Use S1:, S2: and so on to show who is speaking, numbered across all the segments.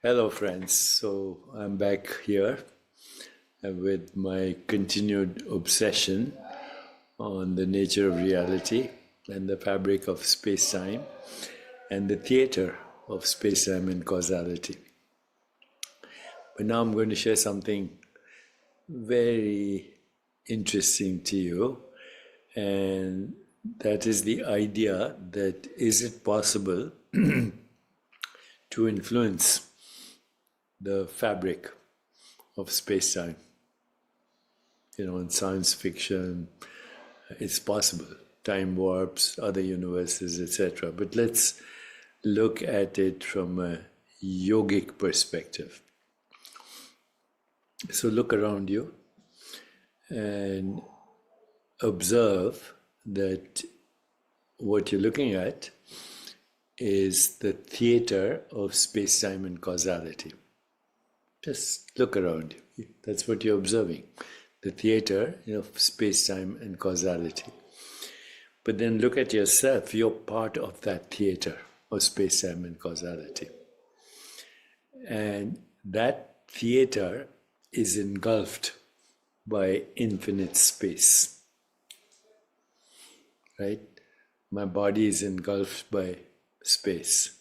S1: Hello, friends. So I'm back here with my continued obsession on the nature of reality and the fabric of space-time and the theater of space-time and causality. But now I'm going to share something very interesting to you, and that is the idea that is it possible to influence the fabric of space-time. In science fiction, it's possible. Time warps, other universes, etc. But let's look at it from a yogic perspective. So look around you and observe that what you're looking at is the theater of space-time and causality. Just look around you. That's what you're observing. The theater of space-time and causality. But then look at yourself. You're part of that theater of space-time and causality. And that theater is engulfed by infinite space. Right? My body is engulfed by space.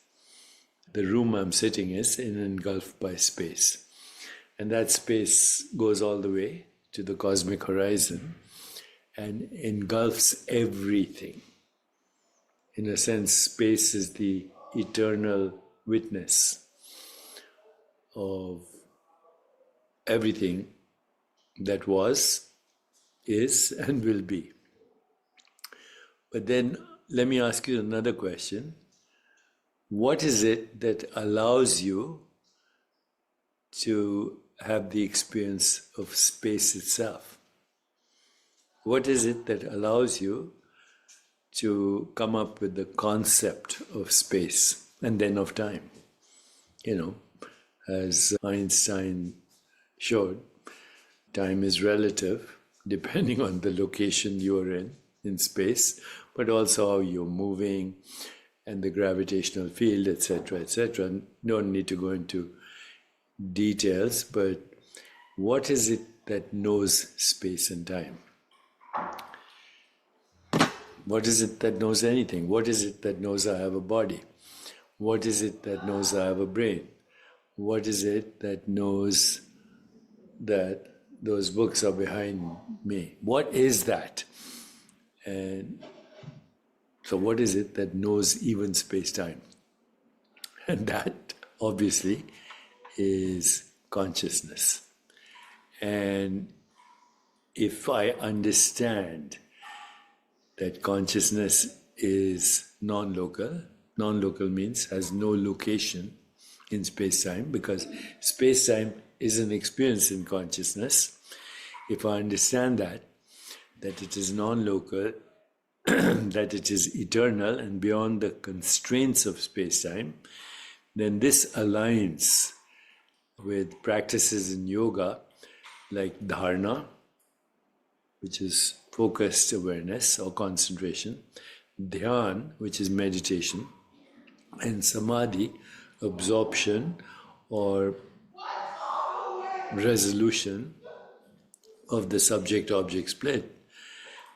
S1: The room I'm sitting is engulfed by space. And that space goes all the way to the cosmic horizon and engulfs everything. In a sense, space is the eternal witness of everything that was, is, and will be. But then let me ask you another question. What is it that allows you to have the experience of space itself? What is it that allows you to come up with the concept of space and then of time? As Einstein showed, time is relative depending on the location you're in space, but also how you're moving and the gravitational field, etc., etc. Don't need to go into details, but what is it that knows space and time? What is it that knows anything? What is it that knows I have a body? What is it that knows I have a brain? What is it that knows that those books are behind me? What is that? And so what is it that knows even space-time? And that, obviously, is consciousness. And if I understand that consciousness is non-local, non-local means has no location in space-time, because space-time is an experience in consciousness. If I understand that it is non-local, that it is eternal and beyond the constraints of space-time, then this aligns with practices in yoga like Dharana, which is focused awareness or concentration, Dhyan, which is meditation, and Samadhi, absorption or resolution of the subject-object split.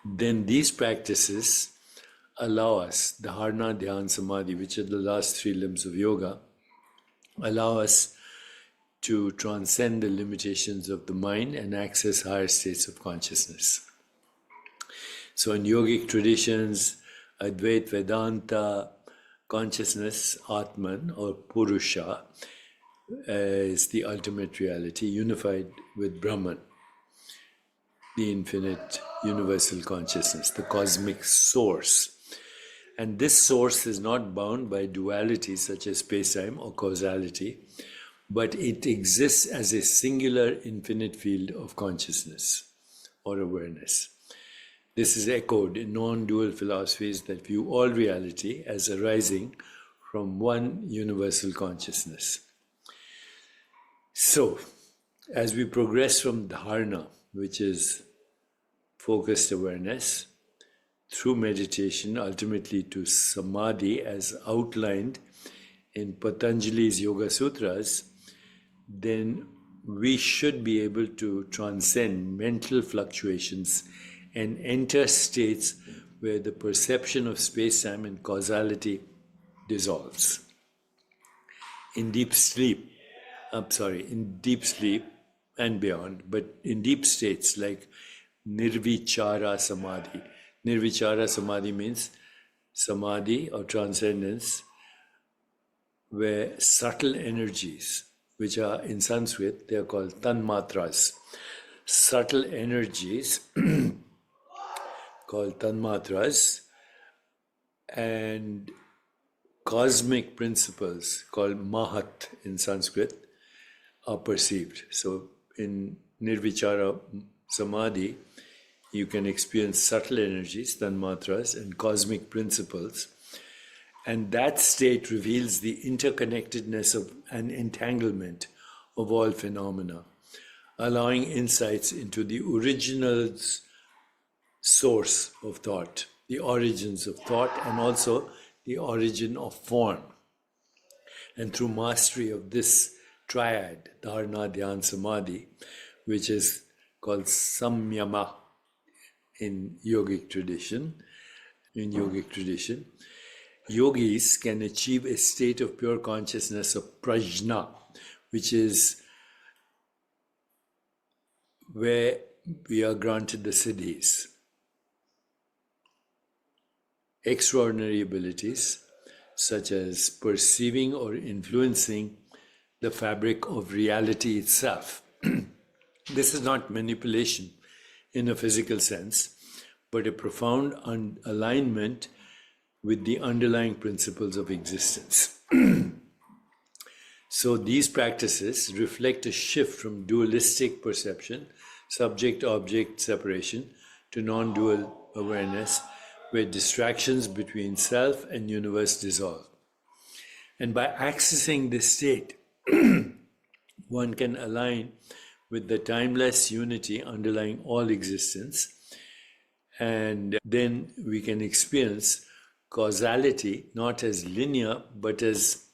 S1: Then these practices allow us, Dharana, Dhyan, Samadhi, which are the last three limbs of yoga, allow us to transcend the limitations of the mind and access higher states of consciousness. So in yogic traditions, Advaita Vedanta, consciousness, Atman or Purusha, is the ultimate reality, unified with Brahman, the infinite universal consciousness, the cosmic source. And this source is not bound by duality such as space-time or causality, but it exists as a singular infinite field of consciousness or awareness. This is echoed in non-dual philosophies that view all reality as arising from one universal consciousness. So, as we progress from Dharana, which is focused awareness, through meditation, ultimately to Samadhi, as outlined in Patanjali's Yoga Sutras, then we should be able to transcend mental fluctuations and enter states where the perception of space-time and causality dissolves. In deep sleep and beyond, but in deep states like Nirvichara Samadhi. Nirvichara Samadhi means samadhi or transcendence, where subtle energies, which are in Sanskrit, they are called tanmatras. Subtle energies called tanmatras and cosmic principles called mahat in Sanskrit are perceived. So in Nirvichara Samadhi, you can experience subtle energies, tanmatras, and cosmic principles. And that state reveals the interconnectedness of an entanglement of all phenomena, allowing insights into the original source of thought, the origins of thought, and also the origin of form. And through mastery of this triad, Dharana, Dhyan, Samadhi, which is called samyama in yogic tradition, yogis can achieve a state of pure consciousness of prajna, which is where we are granted the siddhis, extraordinary abilities such as perceiving or influencing the fabric of reality itself. This is not manipulation in a physical sense, but a profound alignment with the underlying principles of existence. So these practices reflect a shift from dualistic perception, subject-object separation, to non-dual awareness, where distractions between self and universe dissolve. And by accessing this state, one can align with the timeless unity underlying all existence, and then we can experience causality not as linear but as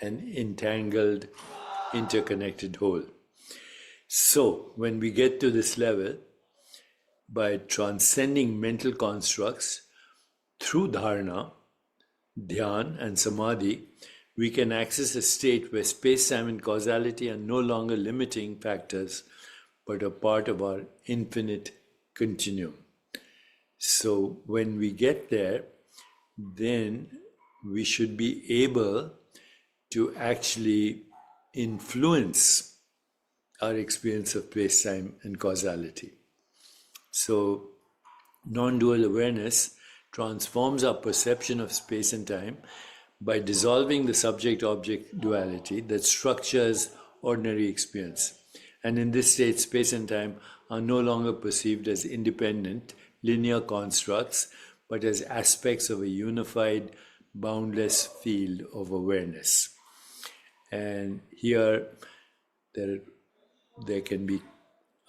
S1: an entangled, interconnected whole. So when we get to this level, by transcending mental constructs through dharana, dhyan, and samadhi, we can access a state where space-time and causality are no longer limiting factors, but a part of our infinite continuum. So when we get there, then we should be able to actually influence our experience of space-time and causality. So non-dual awareness transforms our perception of space and time by dissolving the subject-object duality that structures ordinary experience. And in this state, space and time are no longer perceived as independent, linear constructs, but as aspects of a unified, boundless field of awareness. And here, there can be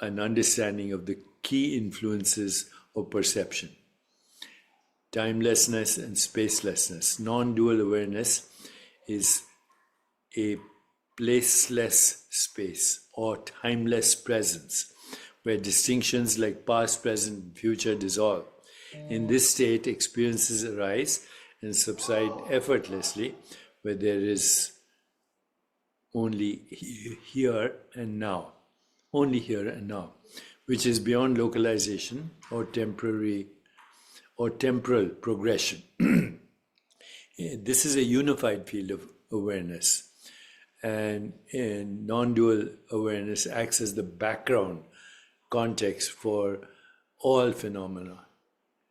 S1: an understanding of the key influences of perception. Timelessness and spacelessness. Non-dual awareness is a placeless space or timeless presence, where distinctions like past, present, and future dissolve. In this state, experiences arise and subside effortlessly, where there is only here and now, which is beyond localization or temporal progression. This is a unified field of awareness, and non-dual awareness acts as the background context for all phenomena.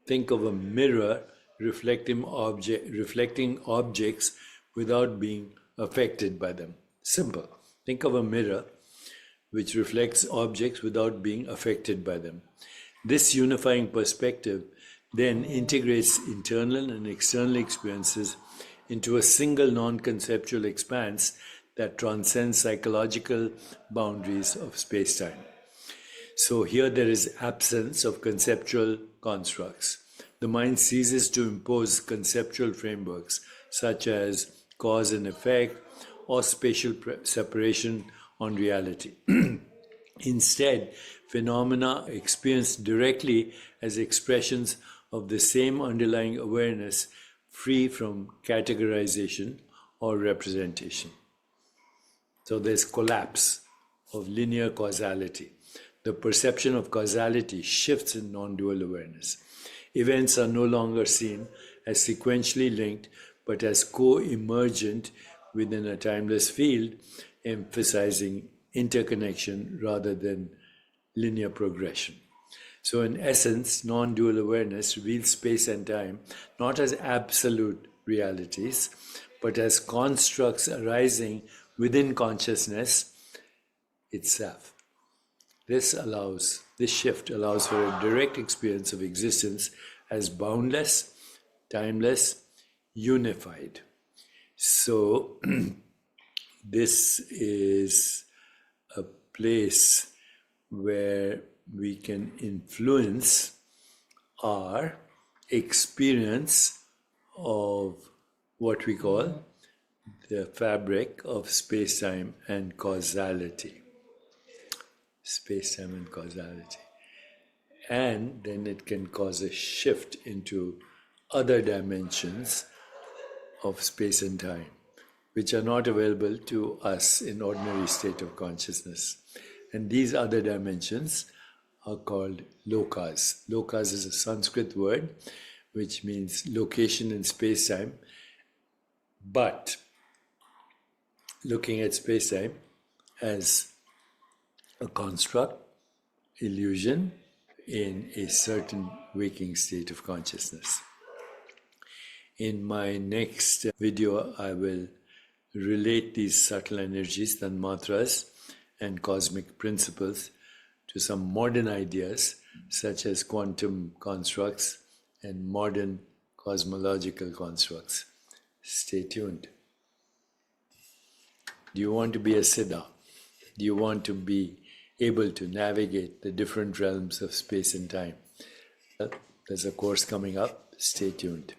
S1: Think of a mirror reflecting objects without being affected by them. Simple. Think of a mirror which reflects objects without being affected by them. This unifying perspective then integrates internal and external experiences into a single non-conceptual expanse that transcends psychological boundaries of space-time. So here there is absence of conceptual constructs. The mind ceases to impose conceptual frameworks such as cause and effect, or spatial separation, on reality. Instead, phenomena are experienced directly as expressions of the same underlying awareness, free from categorization or representation. So there's collapse of linear causality. The perception of causality shifts in non-dual awareness. Events are no longer seen as sequentially linked, but as co-emergent within a timeless field, emphasizing interconnection rather than linear progression. So in essence, non-dual awareness reveals space and time not as absolute realities, but as constructs arising within consciousness itself. This shift allows for a direct experience of existence as boundless, timeless, unified. So this is a place where we can influence our experience of what we call the fabric of space-time and causality. Space-time and causality. And then it can cause a shift into other dimensions of space and time, which are not available to us in ordinary state of consciousness. And these other dimensions are called lokas. Lokas is a Sanskrit word which means location in space-time, but looking at space-time as a construct, illusion in a certain waking state of consciousness. In my next video, I will relate these subtle energies, tanmatras, and cosmic principles to some modern ideas such as quantum constructs and modern cosmological constructs. Stay tuned. Do you want to be a Siddha? Do you want to be able to navigate the different realms of space and time? Well, there's a course coming up. Stay tuned.